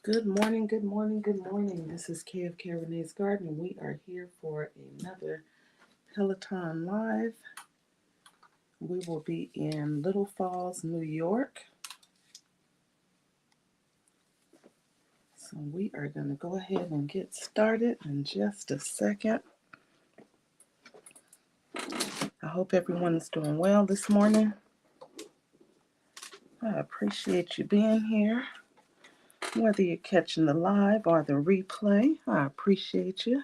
Good morning, good morning, good morning. This is KFK Renee's Garden, and we are here for another Peloton Live. We will be in Little Falls, New York. So we are going to go ahead and get started in just a second. I hope everyone is doing well this morning. I appreciate you being here. Whether you're catching the live or the replay, I appreciate you.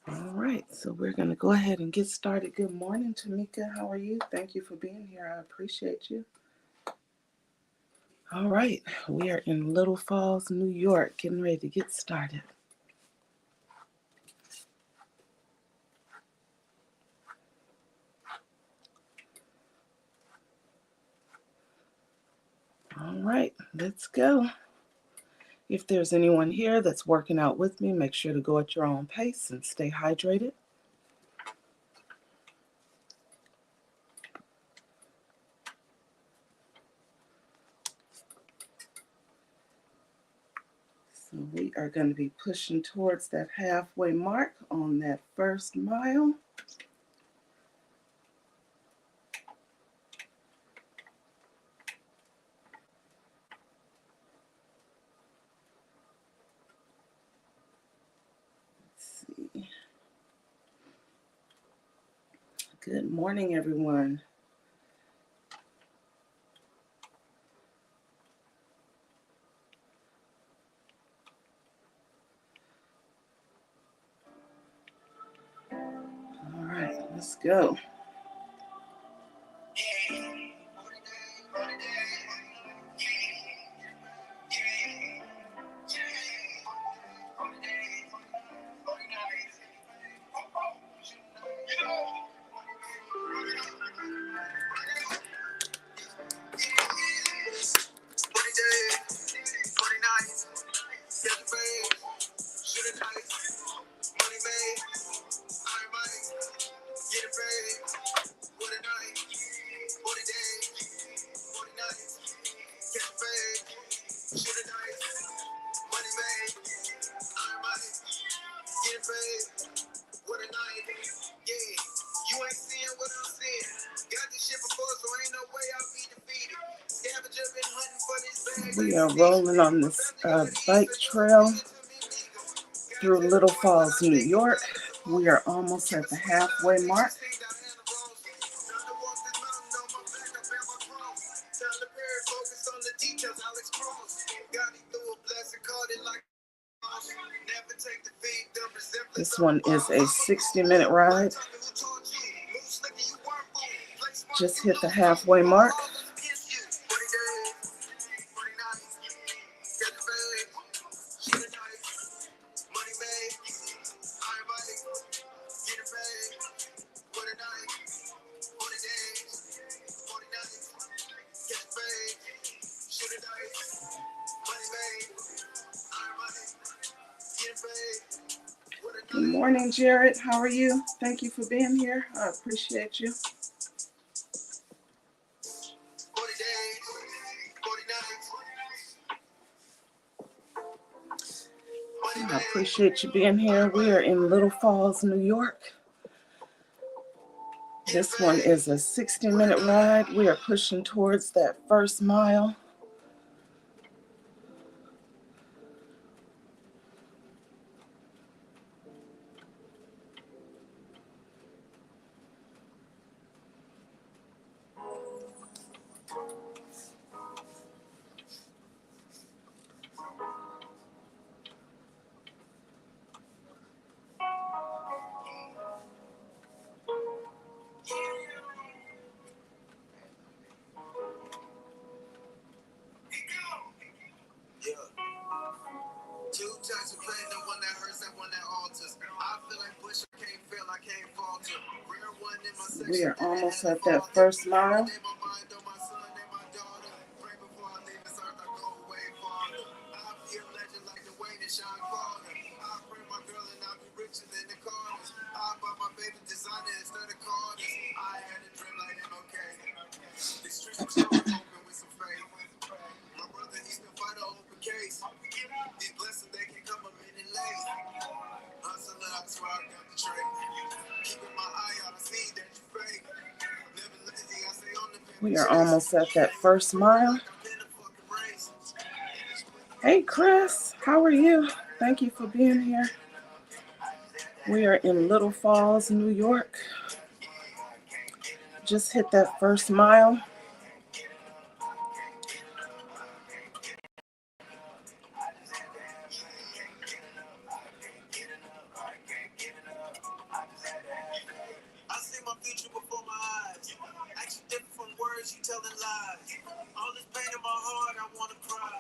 All right, so we're going to go ahead and get started. Good morning, Tamika. How are you? Thank you for being here. I appreciate you. All right, we are in Little Falls, New York, getting ready to get started. All right, let's go. If there's anyone here that's working out with me, make sure to go at your own pace and stay hydrated. So we are going to be pushing towards that halfway mark on that first mile. Let's see. Good morning, everyone. All right, let's go. We are rolling on this bike trail through Little Falls, New York. We are almost at the halfway mark. This one is a 60-minute ride. Just hit the halfway mark. Good morning, Jared. How are you? Thank you for being here. I appreciate you. I appreciate you being here. We are in Little Falls, New York. This one is a 60-minute ride. We are pushing towards that first mile. We are almost at that first mile. We are almost at that first mile. Hey, Chris, how are you? Thank you for being here. We are in Little Falls, New York. Just hit that first mile. I see my future before my eyes. Action different from words, you telling lies. All this pain in my heart, I wanna cry.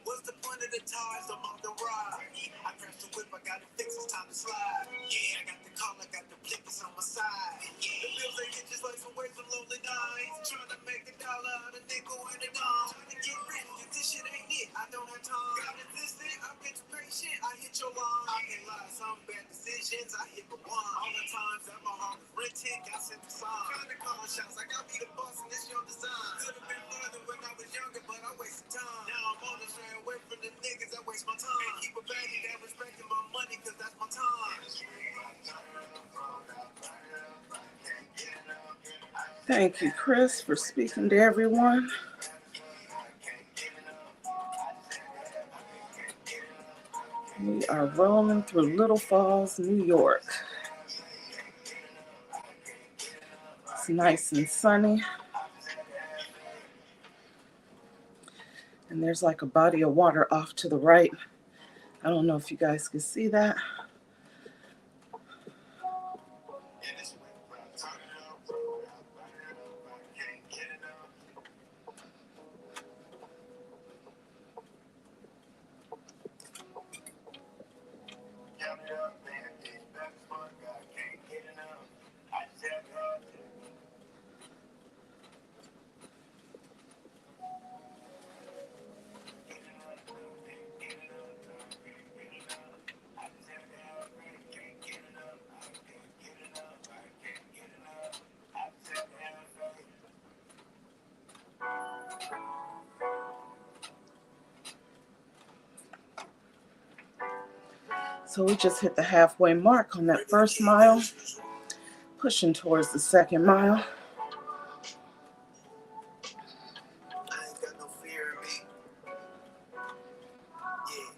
What's the point of the ties? I'm on the ride. I crashed the whip, I got it fixed, it's time to slide. Yeah, I got the call, I got the blinkers on my side. Yeah, the bills they hit just like some waves of lonely nights. Trying to make a dollar out of nickel and a dime. Trying to get rich, if this shit ain't it, I don't have time. Got it this thing, I've been too patient, I hit your line. I can't lie, some bad decisions, I hit the one. All the times that my heart was rented, got sent to sign. Trying to call shots, like I'll be the boss and this your design. Could have been further when I was younger, but I wasted time. Now I'm on the straight away from the niggas that waste my time. And keep a baby that respecting my money, cause that's my time. Thank you, Chris, for speaking to everyone. We are rolling through Little Falls, New York. It's nice and sunny. And there's like a body of water off to the right. I don't know if you guys can see that. So we just hit the halfway mark on that first mile, pushing towards the second mile. I ain't got no fear in me. Yeah.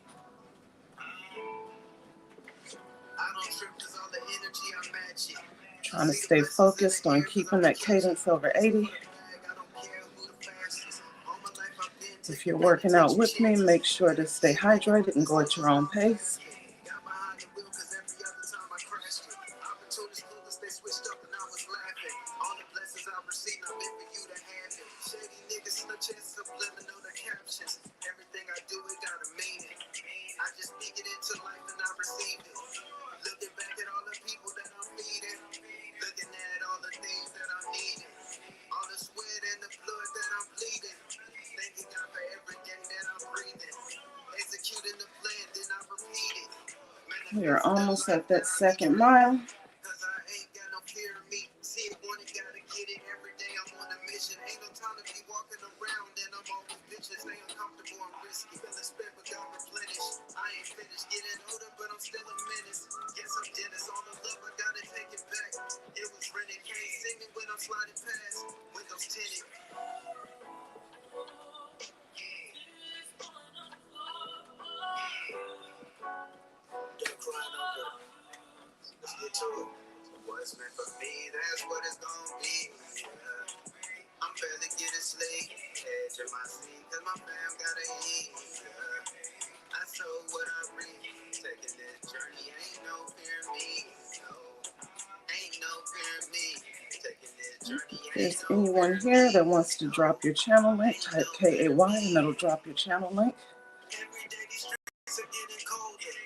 I don't trip cause all the energy I match it. Trying to stay focused on keeping that cadence over 80. If you're working out with me, make sure to stay hydrated and go at your own pace. Everything I do, it got a meaning. I just speak it into life and I receive it. Looking back at all the people that I'm feeding, looking at all the things that I'm needing, all the sweat and the blood that I'm bleeding, thanking God for every day that I'm breathing, executing the plan, then I repeat it. We are almost at that second mile. Cause I ain't got no fear of me. See it, want it, gotta get it every day. I'm on a mission. Ain't no time to be walking around and I'm always bitches. Stay uncomfortable and risky. Feeling spent but got replenished. I ain't finished getting older, but I'm still a menace. Guess I'm Dennis. All the love I gotta take it back. It was rented. Can't see me when I'm sliding past. Windows tinted. Don't cry no more. Let's get to it. What's meant for me, that's what it's gonna be. I'm barely getting sleep. Edge of my seat, cause my fam gotta eat. I sow what I reap. Taking this journey, ain't no fear in me. No, ain't no fear in me. Taking this journey, If there's anyone here that wants to drop your channel link, type KAY and that'll drop your channel link. Every day these streets are getting colder.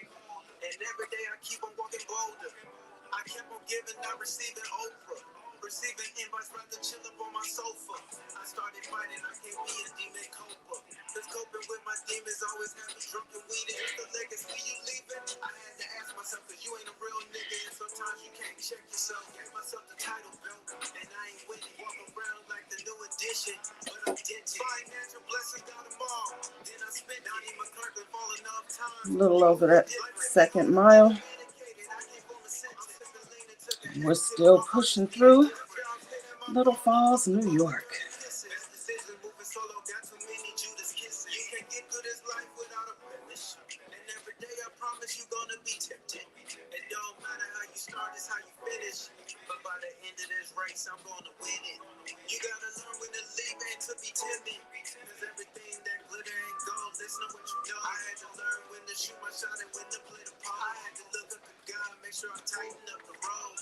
And every day I keep on walking bolder. I kept on giving, not receiving Oprah. Receiving invites, rather chill up on my sofa. I started fighting, I can't be a demon coper. Cause coping with my demons always have me drunk and weed. It's the legacy you leaving. I had to ask myself, cause you ain't a real nigga. And sometimes you can't check yourself. Gave myself the title belt, and I ain't winning. Walk around like the new edition, but I'm dented. Financial blessings got them all. Then I spent Donnie McClurkin falling off time. A little over that second mile. We're still pushing through Little Falls, New York. but you gonna be tempted. It don't matter how you start, it's how you finish. But by the end of this race, I'm gonna win it. You gotta learn when to leave and to be timid. Cause everything that glitter ain't gold, listen to what you know. I had to learn when to shoot my shot and when to play the part. I had to look up to God, make sure I tighten up the road.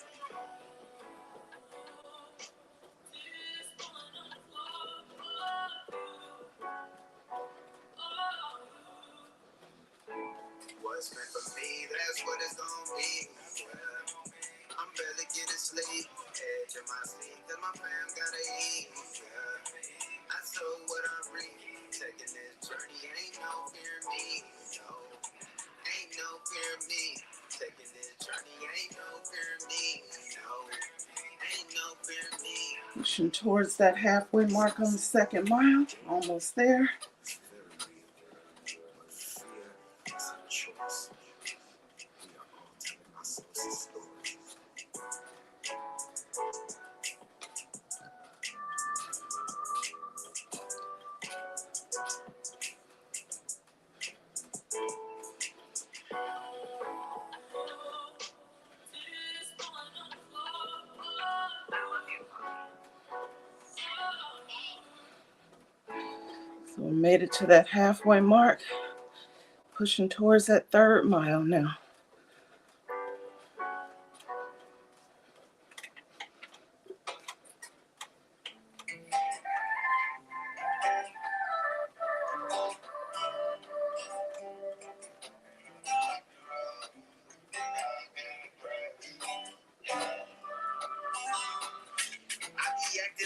What's meant for me, that's what it's gonna be. Yeah. I'm barely getting sleep. Edge of my seat, cause my fam gotta eat. Yeah. I sow what I reap. Taking this journey, ain't no fear in me. No, ain't no fear in me. Taking this journey, ain't no fear in me. No, ain't no fear in me. Pushing towards that halfway mark on the second mile. Almost there. So we made it to that halfway mark. Pushing towards that third mile now.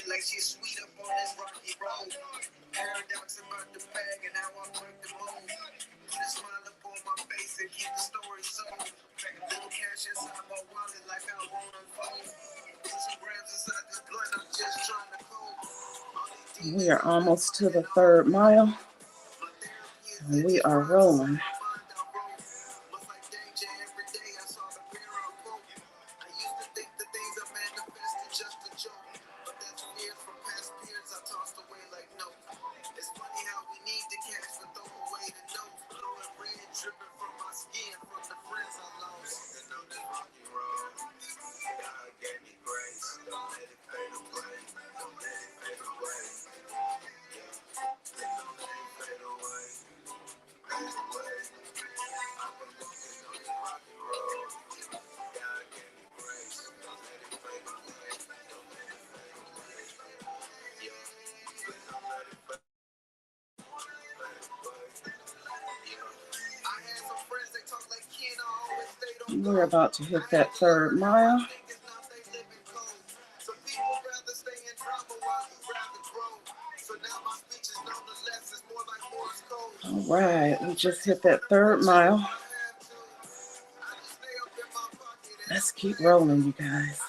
Like she's sweet up on this rocky road. Paradox about the bag and how I break the mold. Put a smile up on my face and keep the story sold. Pack a little cash inside my wallet like I want to fold. Put some grams inside this blunt, I'm just trying to cold. We are almost to the third mile. And we are rolling. We're about to hit that third mile. All right, we just hit that third mile. Let's keep rolling, you guys.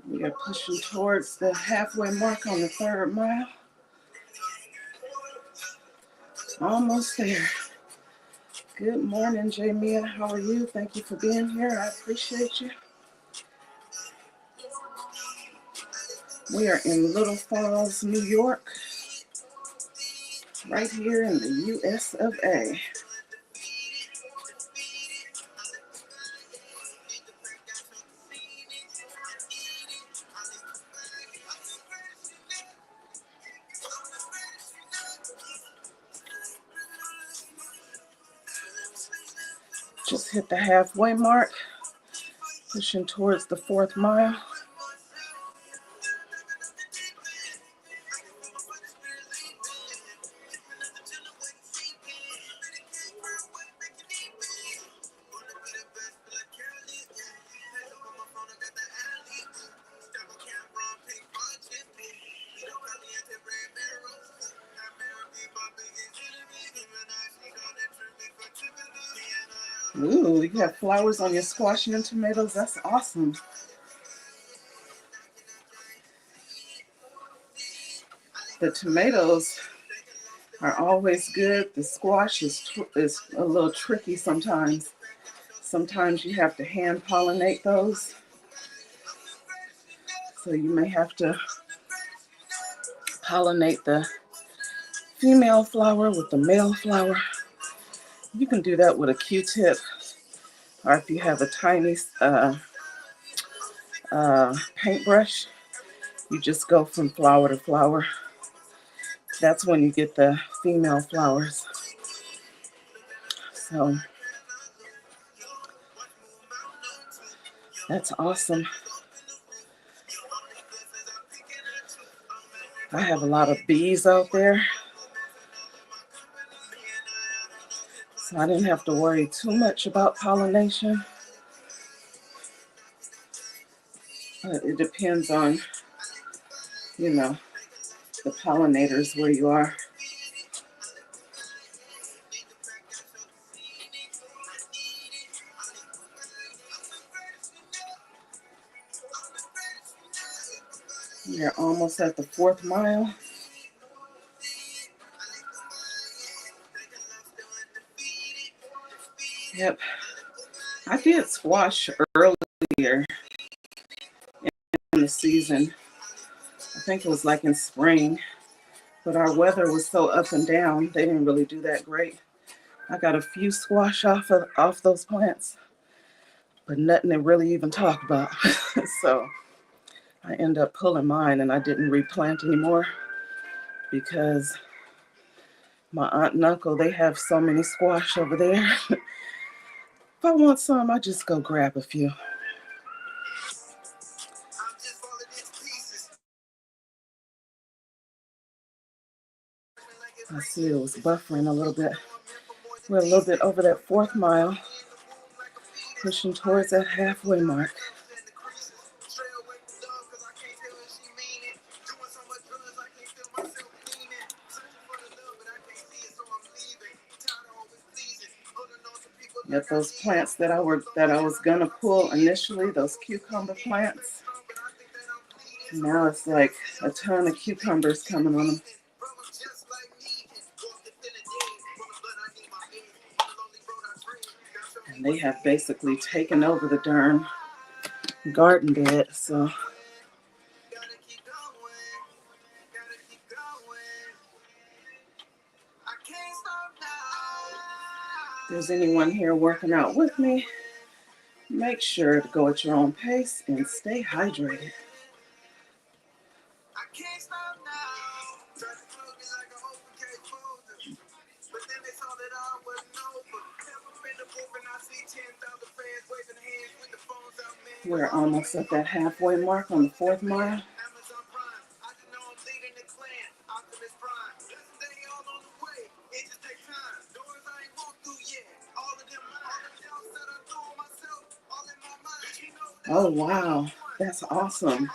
We are pushing towards the halfway mark on the third mile. Almost there. Good morning, Jamia. How are you? Thank you for being here. I appreciate you. We are in Little Falls, New York, right here in the US of A. Just hit the halfway mark, pushing towards the 4th mile. Ooh, you have flowers on your squash and tomatoes. That's awesome. The tomatoes are always good. The squash is a little tricky sometimes. Sometimes you have to hand pollinate those. So you may have to pollinate the female flower with the male flower. You can do that with a Q-tip, or if you have a tiny paintbrush, you just go from flower to flower. That's when you get the female flowers. So that's awesome. I have a lot of bees out there, so I didn't have to worry too much about pollination. It depends on, the pollinators where you are. We're almost at the 4th mile. Yep. I did squash earlier in the season. I think it was like in spring, but our weather was so up and down, they didn't really do that great. I got a few squash off those plants, but nothing to really even talk about. So I ended up pulling mine and I didn't replant anymore because my aunt and uncle, they have so many squash over there. If I want some, I just go grab a few. I see it was buffering a little bit. We're a little bit over that 4th mile, pushing towards that halfway mark. Yet those plants that I was gonna pull initially, those cucumber plants, now it's like a ton of cucumbers coming on them. And they have basically taken over the darn garden bed, so. If there's anyone here working out with me, make sure to go at your own pace and stay hydrated. We're almost at that halfway mark on the 4th mile. Oh, wow. That's awesome.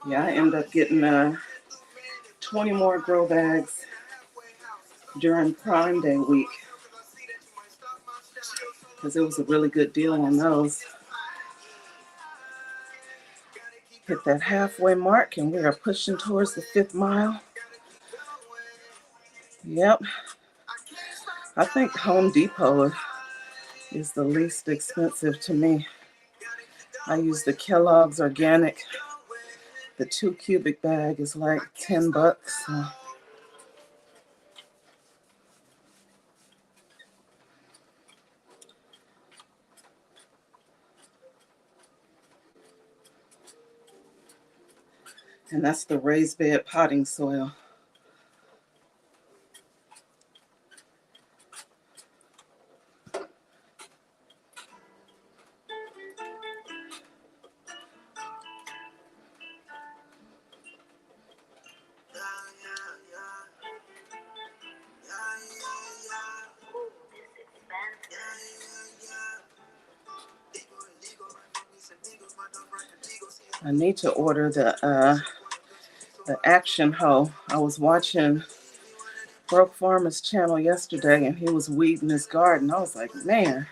Yeah, I ended up getting 20 more grow bags during Prime Day week because it was a really good deal on those. Hit that halfway mark and we are pushing towards the 5th mile. Yep. I think Home Depot is the least expensive to me. I use the Kellogg's Organic. The 2 cubic bag is like $10. So. And that's the raised bed potting soil. I need to order the action hoe. I was watching Broke Farmer's channel yesterday, and he was weeding his garden. I was like, man,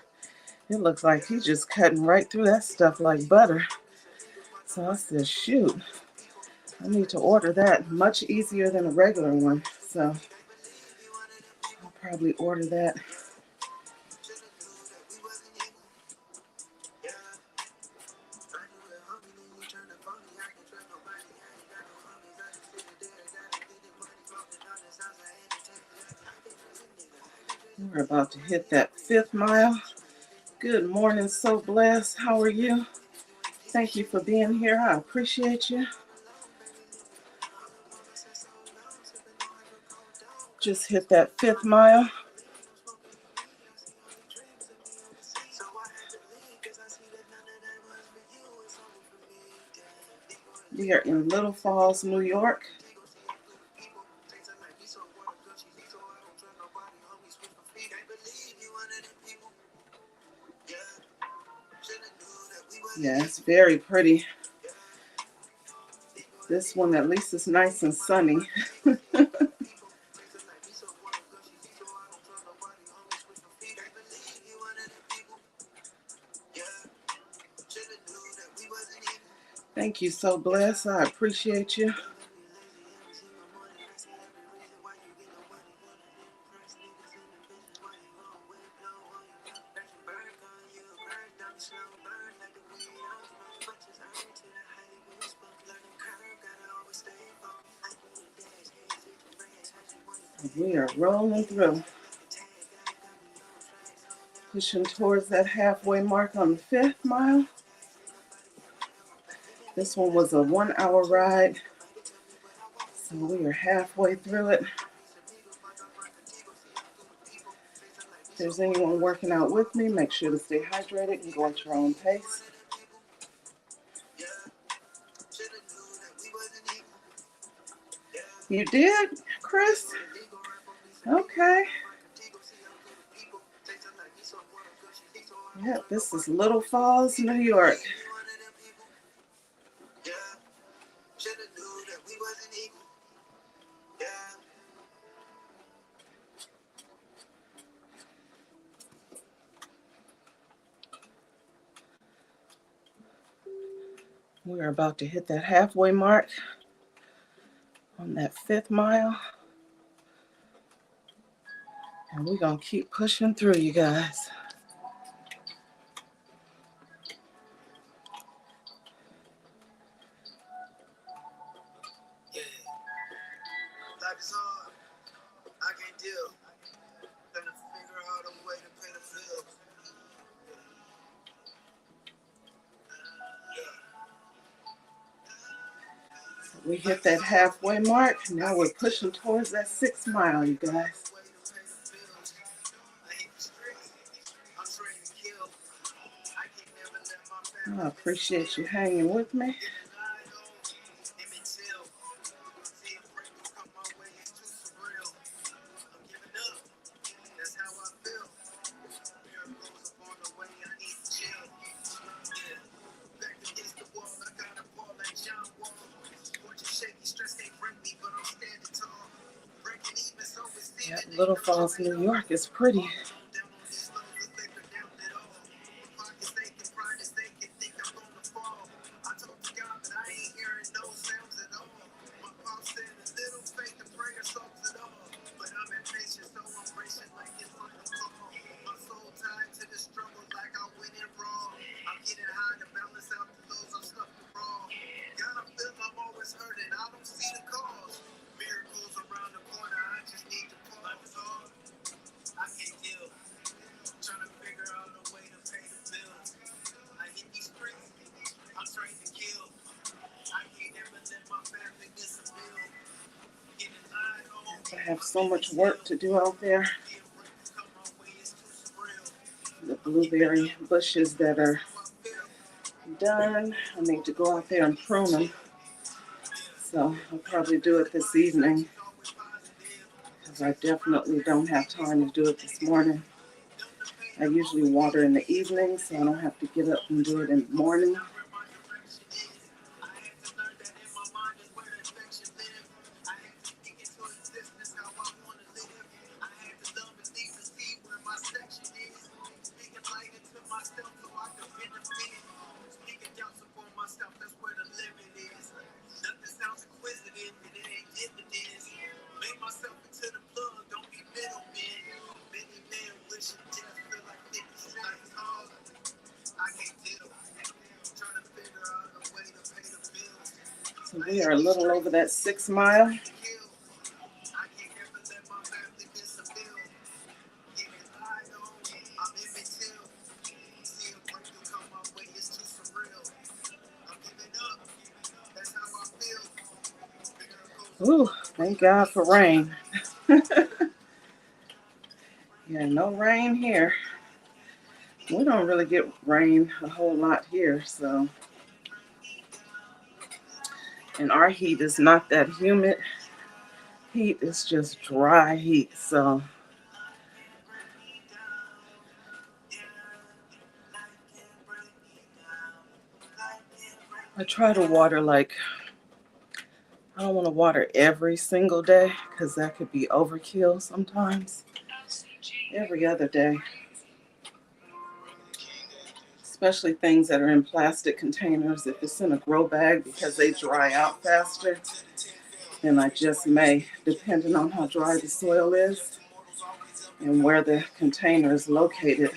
it looks like he's just cutting right through that stuff like butter. So I said, shoot, I need to order that. Much easier than a regular one. So I'll probably order that. We're about to hit that 5th mile. Good morning, So Blessed. How are you? Thank you for being here. I appreciate you. Just hit that 5th mile. We are in Little Falls, New York. Yeah, it's very pretty. This one at least is nice and sunny. Thank you, So Blessed. I appreciate you. We are rolling through. Pushing towards that halfway mark on the 5th mile. This one was a 1-hour ride, so we are halfway through it. If there's anyone working out with me, make sure to stay hydrated and go at your own pace. You did, Chris? Okay. Yep, this is Little Falls, New York. We're about to hit that halfway mark on that 5th mile. And we're going to keep pushing through, you guys. Life is hard. I can't deal. Trying to figure out a way to pay the bills. We hit that halfway mark. Now we're pushing towards that 6th mile, you guys. I appreciate you hanging with me. Yeah, Little Falls, New York is pretty. I have so much work to do out there. The blueberry bushes that are done, I need to go out there and prune them. So I'll probably do it this evening, because I definitely don't have time to do it this morning. I usually water in the evening, so I don't have to get up and do it in the morning. So we are a little over that 6 mile. Ooh, thank God for rain. Yeah, no rain here. We don't really get rain a whole lot here, so. And our heat is not that humid heat, it's just dry heat, so. I try to water I don't want to water every single day because that could be overkill sometimes. Every other day. Especially things that are in plastic containers. If it's in a grow bag because they dry out faster, then I just may, depending on how dry the soil is and where the container is located,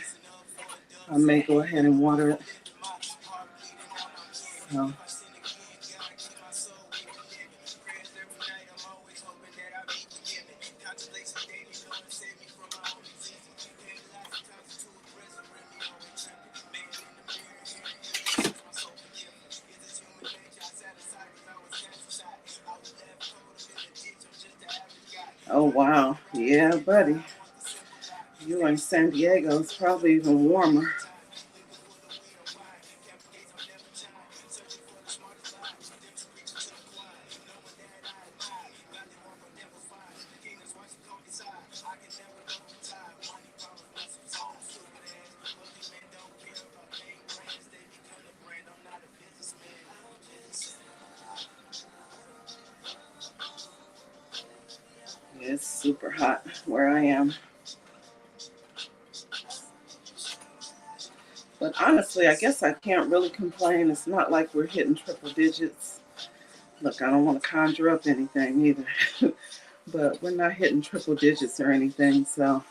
I may go ahead and water it. So. Oh, wow. Yeah, buddy. You in San Diego, it's probably even warmer. It's super hot where I am. But honestly, I guess I can't really complain. It's not like we're hitting triple digits. Look, I don't want to conjure up anything either. But we're not hitting triple digits or anything, so.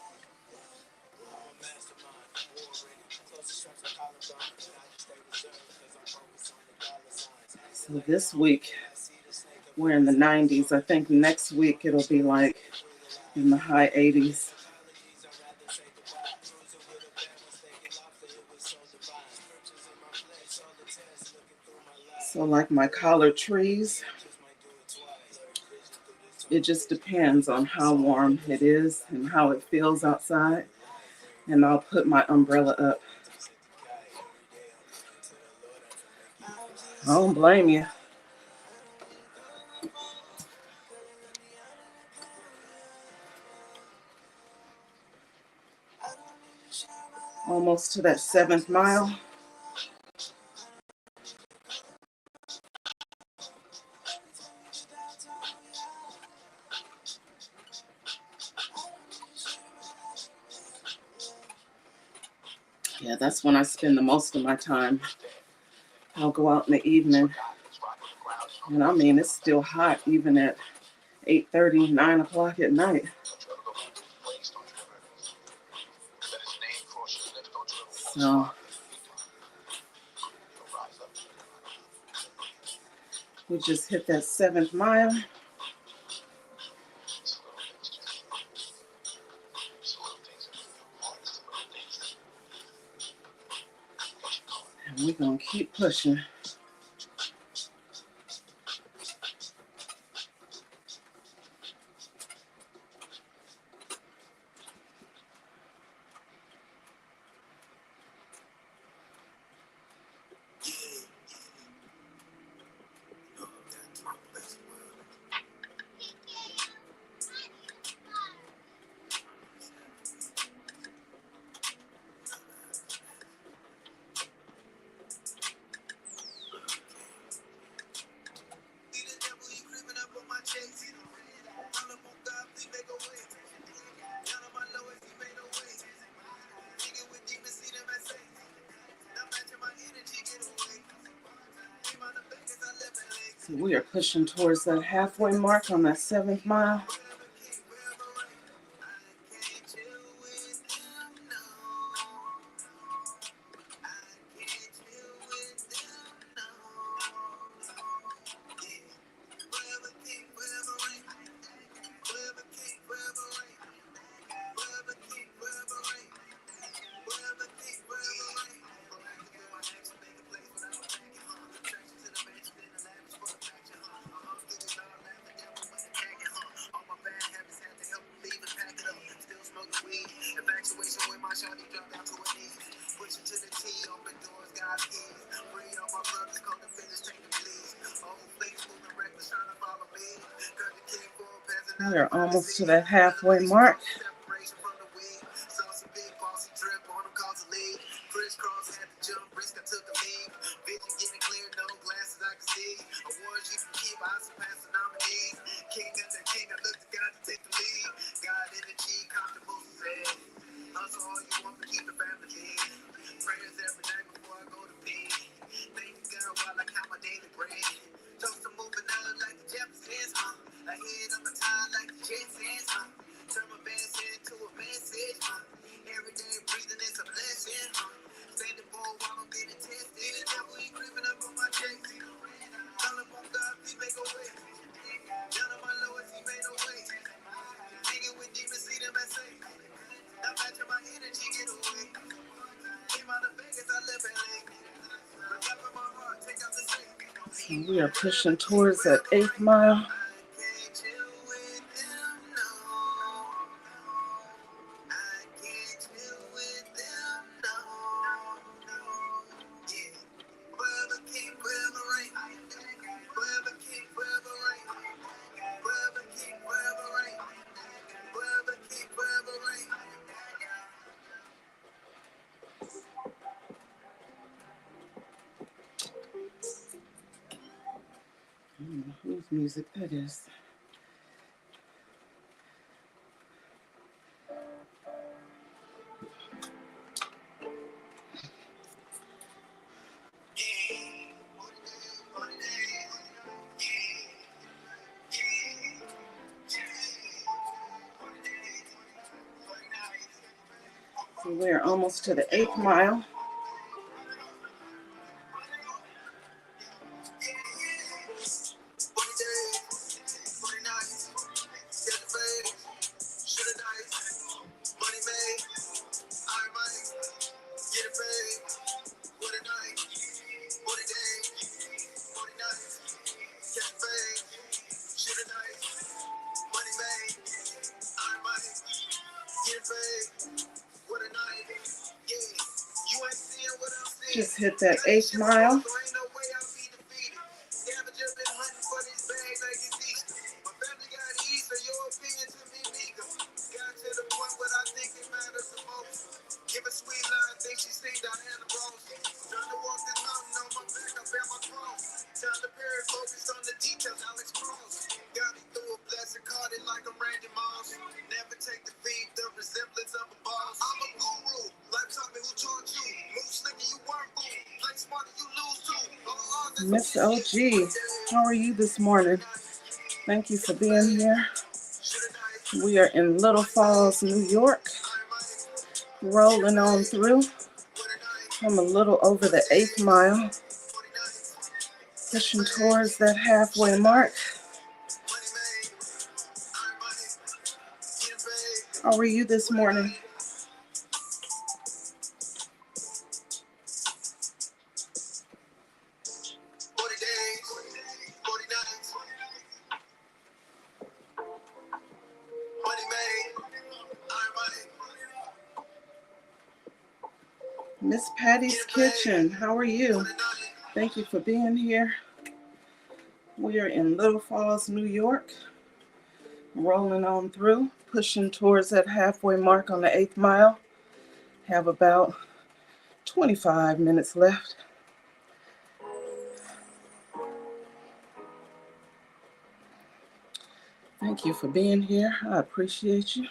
So this week, we're in the 90s. I think next week it'll be like in the high 80s. So like my collard trees, it just depends on how warm it is and how it feels outside. And I'll put my umbrella up. I don't blame you. Almost to that 7th mile. Yeah, that's when I spend the most of my time. I'll go out in the evening. And I mean, it's still hot even at 8:30, 9 o'clock at night. So we just hit that 7th mile. And we're going to keep pushing. So we are pushing towards that halfway mark on that 7th mile. We're almost to that halfway mark. And we are pushing towards that 8th mile. I don't know whose music that is. So we're almost to the 8th mile. Just hit that 8th mile. Miss OG, how are you this morning? Thank you for being here. We are in Little Falls, New York, rolling on through. I'm a little over the 8th mile, pushing towards that halfway mark. How are you this morning? Miss Patty's Kitchen, how are you? Thank you for being here. We are in Little Falls, New York, rolling on through, pushing towards that halfway mark on the 8th mile. Have about 25 minutes left. Thank you for being here. I appreciate you.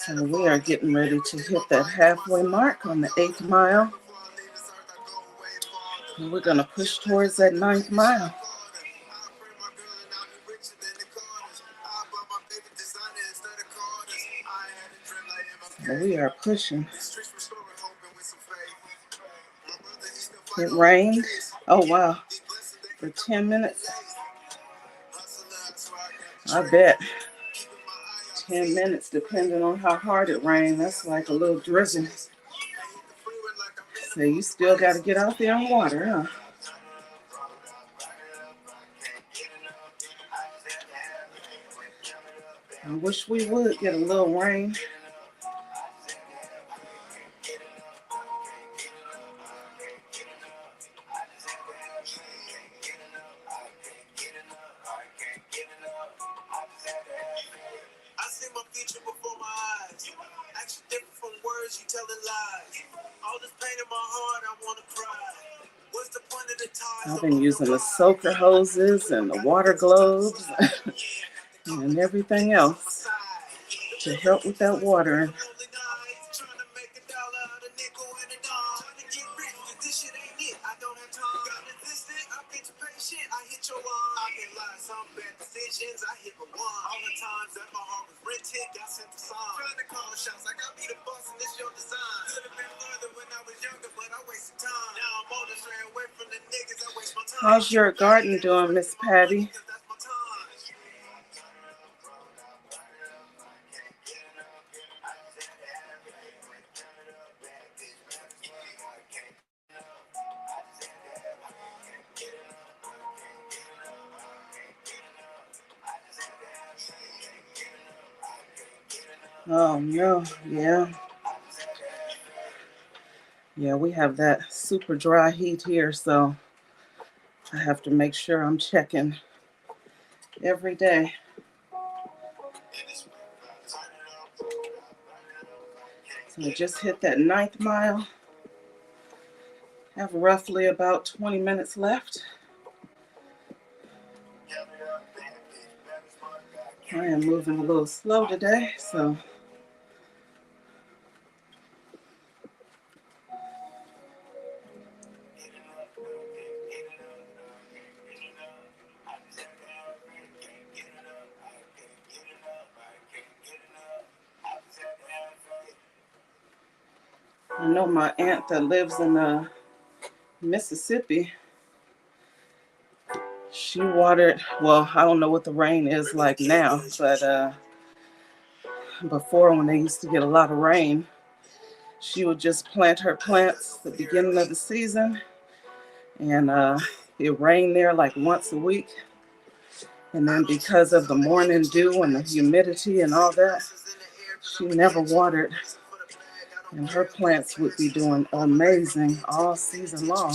So we are getting ready to hit that halfway mark on the 8th mile. And we're going to push towards that 9th mile. So we are pushing. It rained. Oh, wow. For 10 minutes. I bet. 10 minutes, depending on how hard it rained. That's like a little drizzle. So you still got to get out there and water, huh? I wish we would get a little rain. I see my future before my eyes. Action different from words, you telling lies. All this pain in my heart, I wanna cry. What's the point of the ties? I've been using the soaker hoses and the water globes and everything else to help with that watering. I hit your line. I can lie, some bad decisions. I hit the one. All the times that my heart was rented, got sent to sign. Trying to call the shots like I be the boss and this your design. Could have been further when I was younger, but I wasted time. Now I'm older, straying away from the niggas. I waste my time. How's your garden doing, Miss Patty? Oh no, yeah. Yeah, we have that super dry heat here, so I have to make sure I'm checking every day. So I just hit that 9th mile. Have roughly about 20 minutes left. I am moving a little slow today, so I know my aunt that lives in Mississippi, she watered, well, I don't know what the rain is like now, but before when they used to get a lot of rain, she would just plant her plants at the beginning of the season, and it rained there like once a week. And then because of the morning dew and the humidity and all that, she never watered. And her plants would be doing amazing all season long.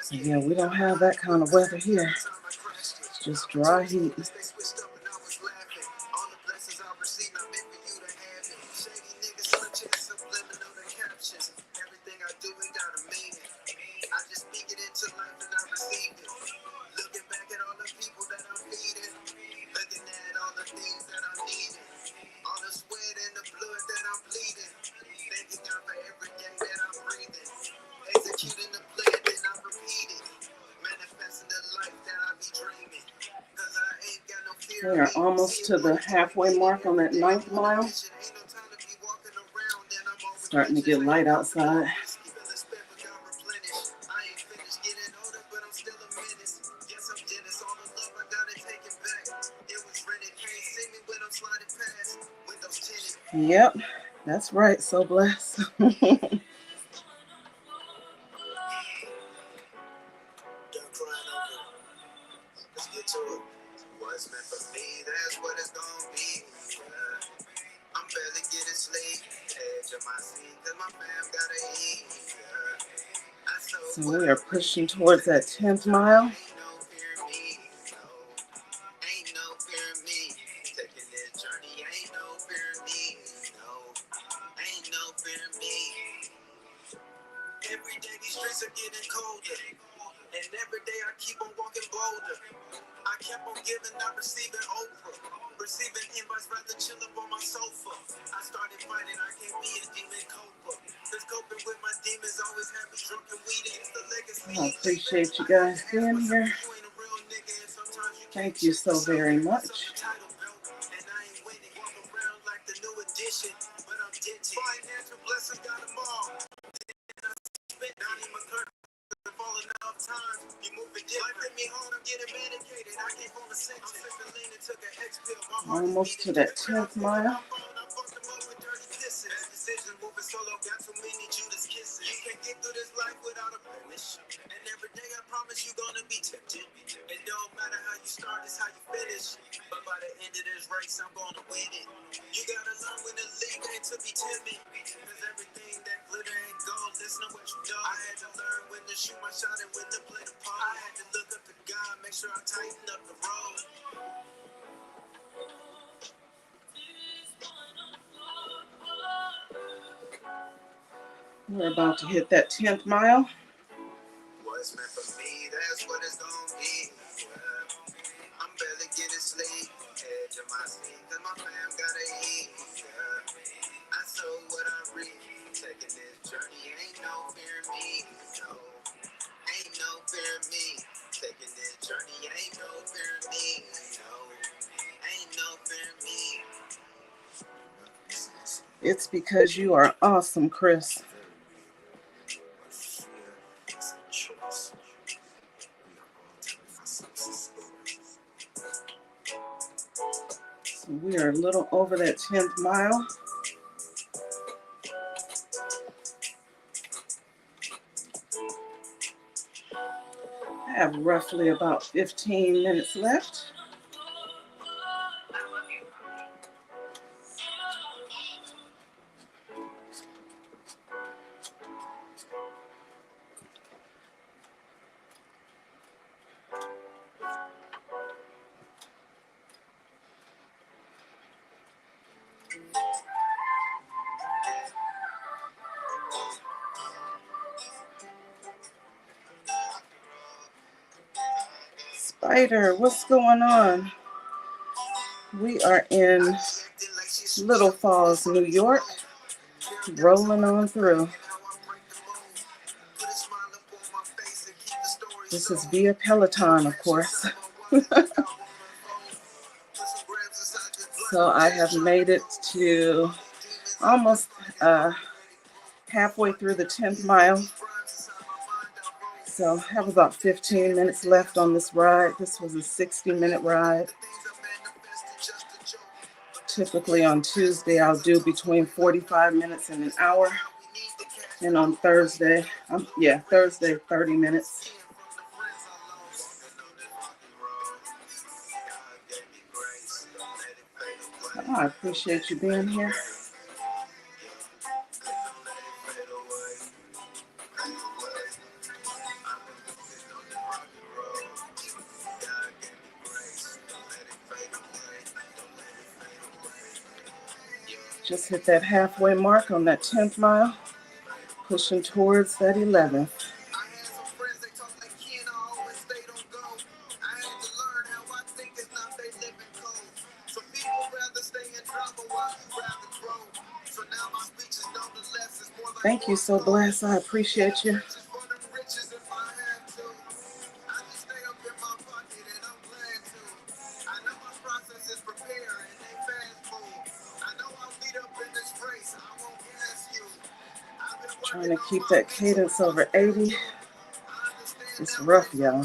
So yeah, we don't have that kind of weather here. It's just dry heat. We are almost to the halfway mark on that 9th mile. Starting to get light outside. Yep, that's right, so blessed. So we are pushing towards that 10th mile. Every day these streets are getting colder, and every day I keep on walking bolder. I kept on giving, not receiving Oprah. Receiving invites, rather chill up on my sofa. I started fighting, I can't be a demon coper. Cause coping with my demons always have me drunk and weed. It's the legacy. I appreciate you guys being here. Thank you so very much. And I ain't winning, walk around like the new edition. But I'm dented. Financial blessings got them all. Donnie McCurdy. Falling off times, you moving different. Life hit me hard, I'm getting medicated. I came from a section. I'm sipping lean and took an X pill. Almost to that 10th mile. Decision moving solo, got too many Judas kisses. You can't get through this life without a blemish. And every day I promise you gonna be tempted. It don't matter how you start is how you finish. But by the end of this race, I'm gonna win it. You gotta learn when to lead and to be timid. Cause everything that glitter ain't gold, listen to what you know. I had to learn when to shoot my shot and when to play the part. I had to look up to God, make sure I tighten up the road. We're about to hit that 10th mile. What's meant for me, that's what it's gonna be. Yeah. I'm barely getting sleep. Edge of my seat, cause my fam gotta eat. Yeah. I sow what I reap. Taking this journey, ain't no fear in me. No, ain't no fear in me. Taking this journey, ain't no fear in me. No, ain't no fear in me. It's because you are awesome, Chris. So we are a little over that 10th mile. I have roughly about 15 minutes left. Spider, what's going on? We are in Little Falls, New York, rolling on through. This is via Peloton, of course. So I have made it to almost halfway through the 10th mile. So I have about 15 minutes left on this ride. This was a 60-minute ride. Typically on Tuesday, I'll do between 45 minutes and an hour. And on Thursday, Thursday, 30 minutes. Oh, I appreciate you being here. Just hit that halfway mark on that 10th mile, pushing towards that 11th. Thank you, So Blessed. I appreciate you. Trying to keep that cadence over 80. It's rough, y'all.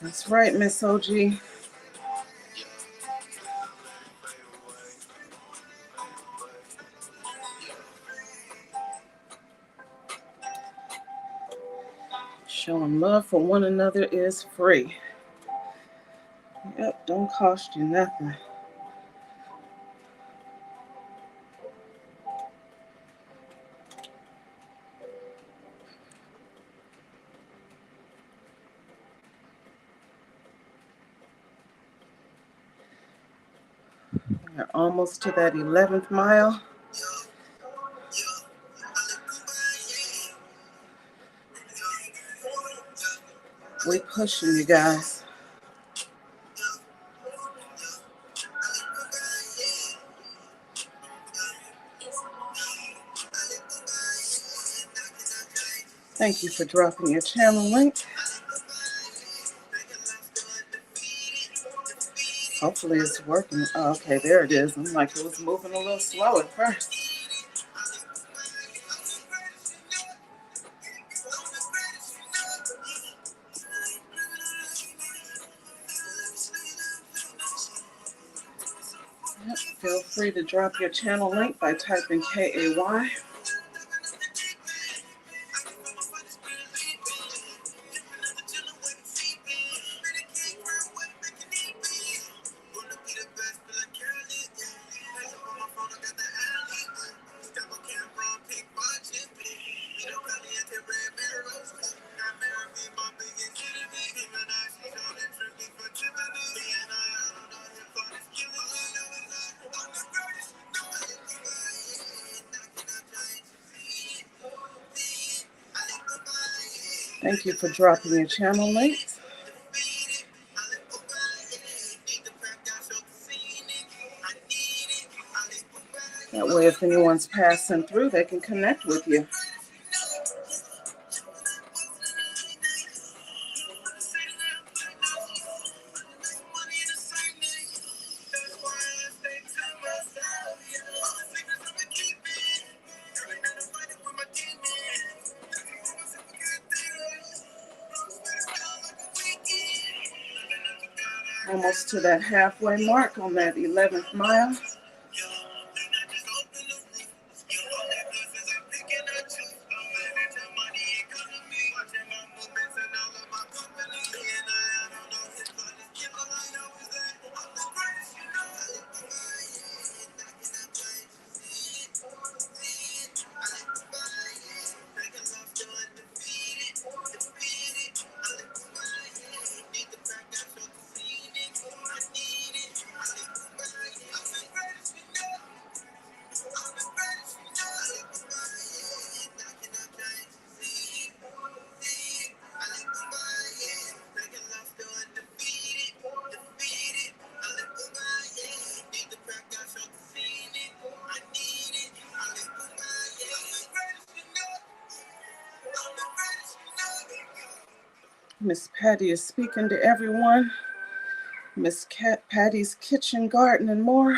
That's right, Miss OG. Showing love for one another is free. Yep, don't cost you nothing. We're almost to that 11th mile. We're pushing, you guys. Thank you for dropping your channel link. Hopefully it's working. Oh, okay, there it is. I'm like, it was moving a little slow at first. Yep, feel free to drop your channel link by typing KAY. Thank you for dropping your channel links. That way, if anyone's passing through, they can connect with you. Almost to that halfway mark on that 11th mile. Miss Patty is speaking to everyone. Miss Patty's Kitchen, Garden, and More.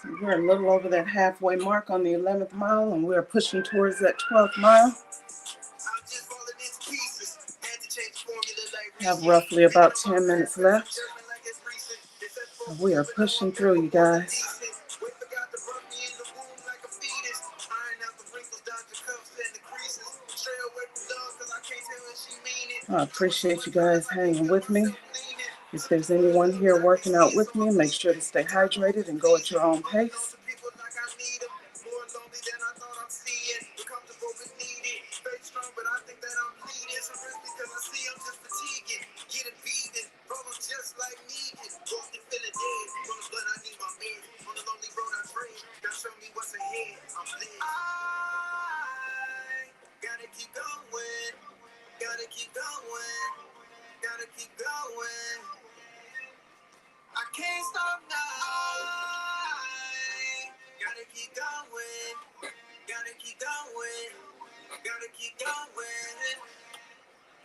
So we're a little over that halfway mark on the 11th mile, and we're pushing towards that 12th mile. Have roughly about 10 minutes left. We are pushing through, you guys. I appreciate you guys hanging with me. If there's anyone here working out with me, make sure to stay hydrated and go at your own pace.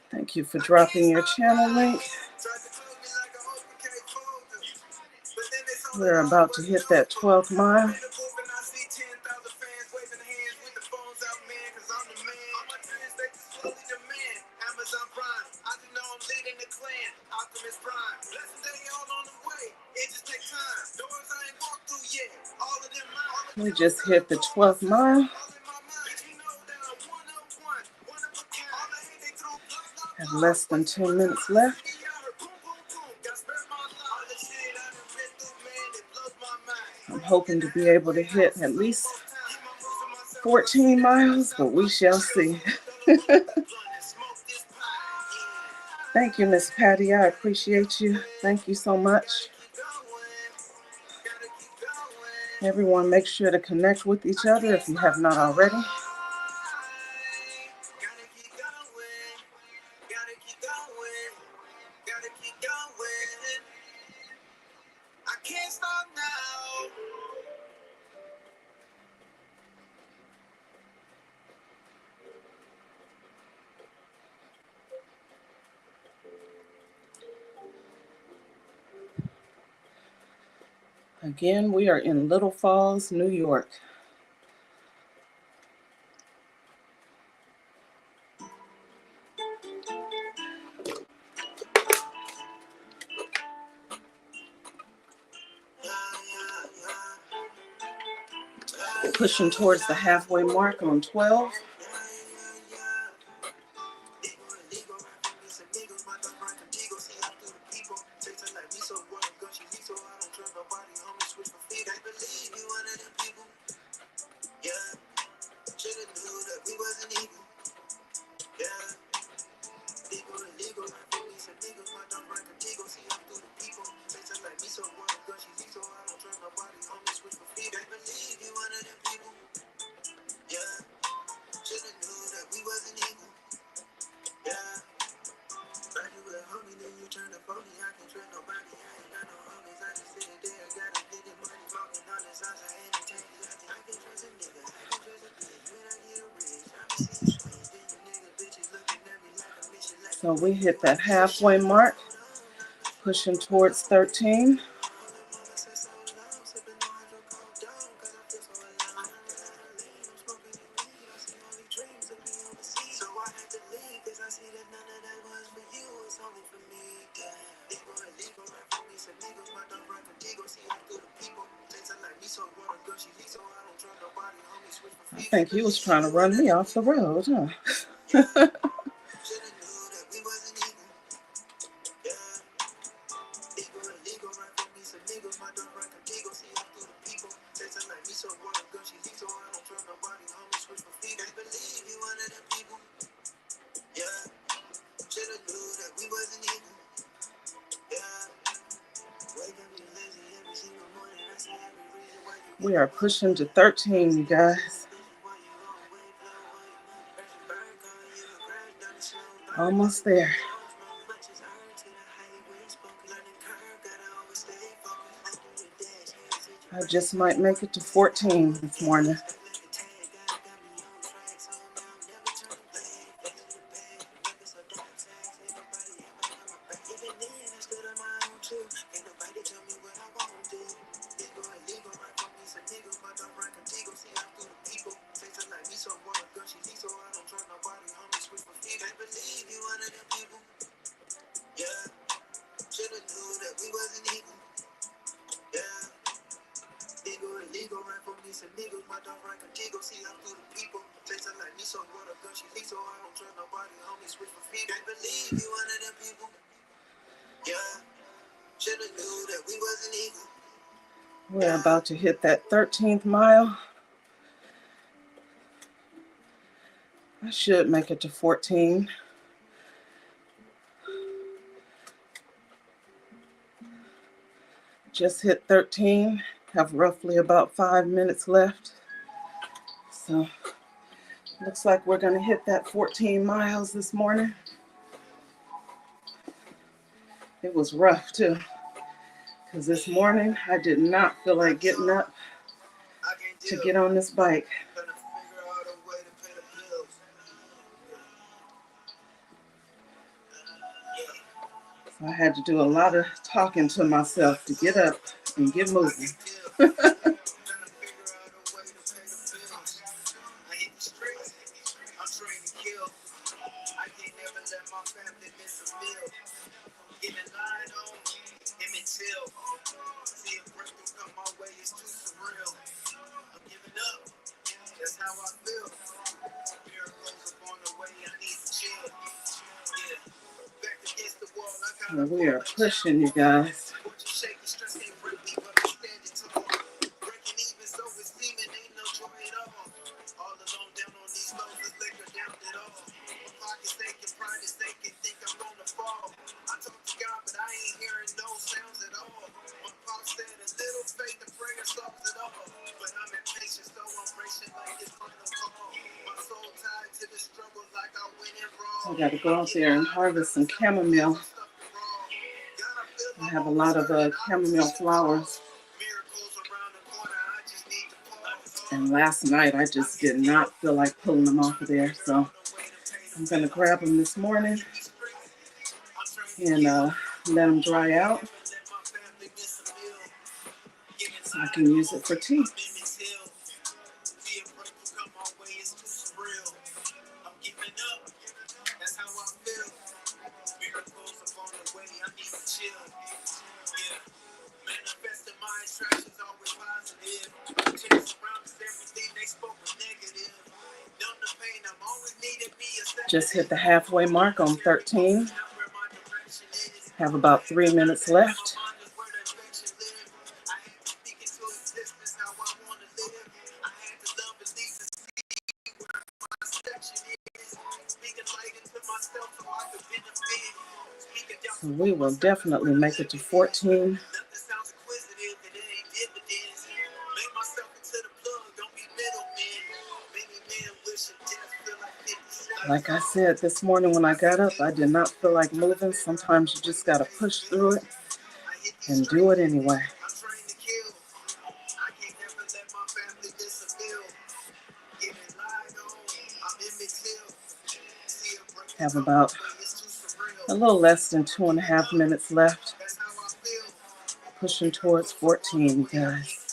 Thank you for dropping your channel link. We're about to hit that 12th mile. We just hit the 12th mile. Have less than 10 minutes left. I'm hoping to be able to hit at least 14 miles, but we shall see. Thank you, Miss Patty. I appreciate you. Thank you so much. Everyone, make sure to connect with each other if you have not already. Again, we are in Little Falls, New York. Pushing towards the halfway mark on 12. So we hit that halfway mark, pushing towards 13. I think he was trying to run me off the road, huh? We are pushing to 13, you guys. Almost there. I just might make it to 14 this morning. We're about to hit that 13th mile. I should make it to 14. Just hit 13. Have roughly about 5 minutes left. So looks like we're going to hit that 14 miles this morning. It was rough too, because this morning I did not feel like getting up to get on this bike. So I had to do a lot of talking to myself to get up and get moving. We are pushing, you guys. I got to go out there and harvest some chamomile. I have a lot of chamomile flowers. And last night I just did not feel like pulling them off of there. So I'm going to grab them this morning and let them dry out. I can use it for tea. I'm giving up. That's how I feel. Miracles upon the way. I need to chill. Yeah. Manifesting my attractions always positive. Chase around us, everything they spoke was negative. Numb the pain, I'm always needed me a just hit the halfway mark on 13. Have about 3 minutes left. So we will definitely make it to 14. Like I said this morning when I got up, I did not feel like moving. Sometimes you just got to push through it and do it anyway. Have about a little less than 2.5 minutes left. Pushing towards 14, guys.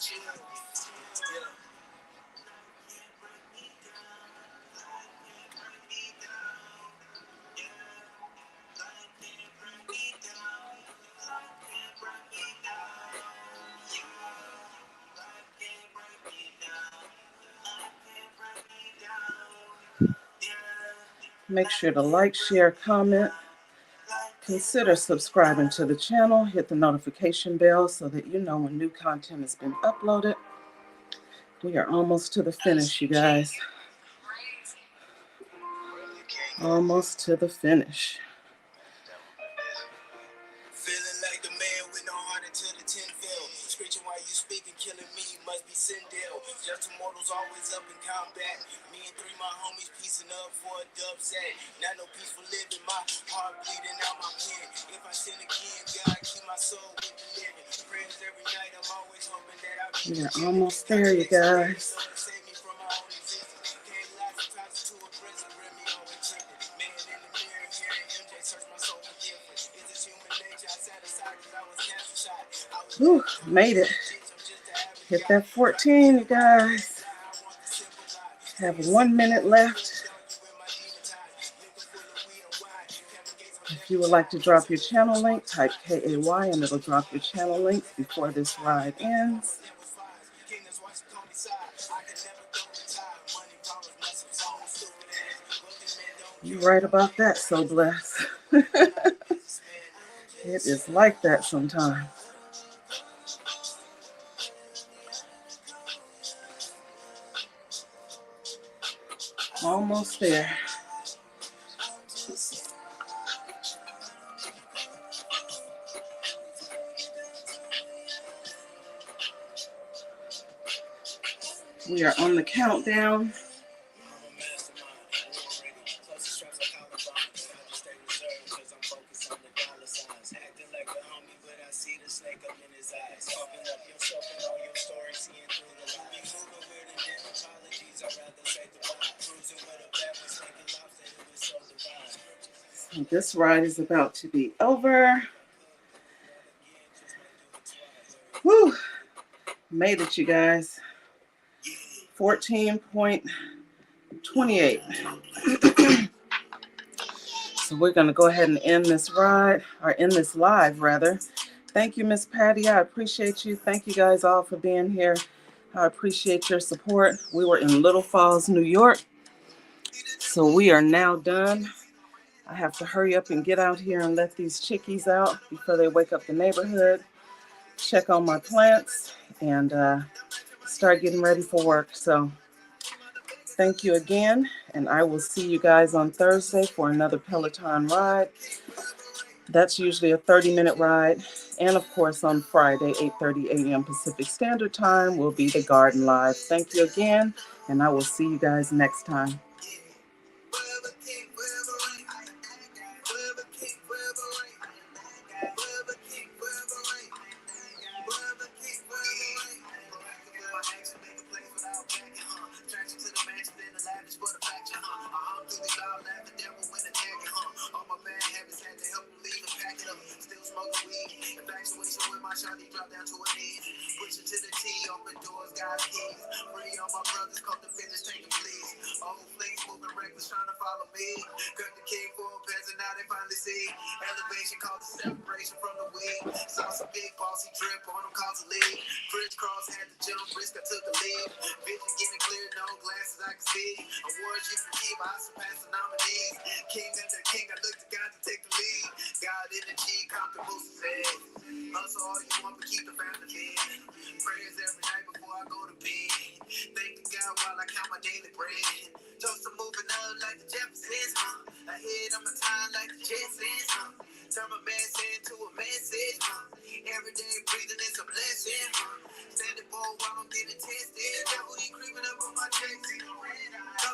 Make sure to like, share, comment. Consider subscribing to the channel. Hit the notification bell so that you know when new content has been uploaded. We are almost to the finish, you guys. Almost to the finish. Feeling like the man with no heart until the 10 fell. Screeching while you speaking, killing me, must be Sindel. Just immortals always up in combat. Me and 3 my homies piecing up for a dub set. Not no peaceful living, my heart bleeding out my pen. If I sin again, God keep my soul with the living. Prayers every night, I'm always hoping that I'll be. We are almost there, you guys. Save me from my own existence. Can't lie, sometimes to a prison, bring me on with chicken. Man in the mirror, hearing MJ search my soul for difference. Is this human nature? I sat aside because I was cancer shot. Whew, made it. Hit that 14, you guys. Have 1 minute left. If you would like to drop your channel link, type KAY and it'll drop your channel link before this ride ends. You're right about that, so blessed. It is like that sometimes. Almost there. We are on the countdown. So this ride is about to be over. Whew. Made it, you guys. 14.28. So we're going to go ahead and end this ride, or end this live, rather. Thank you, Miss Patty. I appreciate you. Thank you guys all for being here. I appreciate your support. We were in Little Falls, New York. So we are now done. I have to hurry up and get out here and let these chickies out before they wake up the neighborhood. Check on my plants and start getting ready for work. So thank you again, and I will see you guys on Thursday for another Peloton ride. That's usually a 30-minute ride. And of course, on Friday, 8:30 a.m. Pacific Standard Time will be the Garden Live. Thank you again, and I will see you guys next time. Shawty drop down to her knees, push her to the T. feet. Elevation caused separation from the weed. Saw some big bossy drip on them, cause a lead. Crisscross had to jump, risk, I took the lead. Vision getting clear, no glasses I can see. Awards you can keep, I surpass the nominees. King of the king, I look to God to take the lead. God in the G, comfortable success. Hustle all you want, but keep the family fed. Prayers every night before I go to bed. Thanking God while I count my daily bread. Toast to moving up like the Jeffersons. Ahead of my time like the Jetsons. Turn my mess into a message. Every day breathing is a blessing. Standing bold while I'm getting 10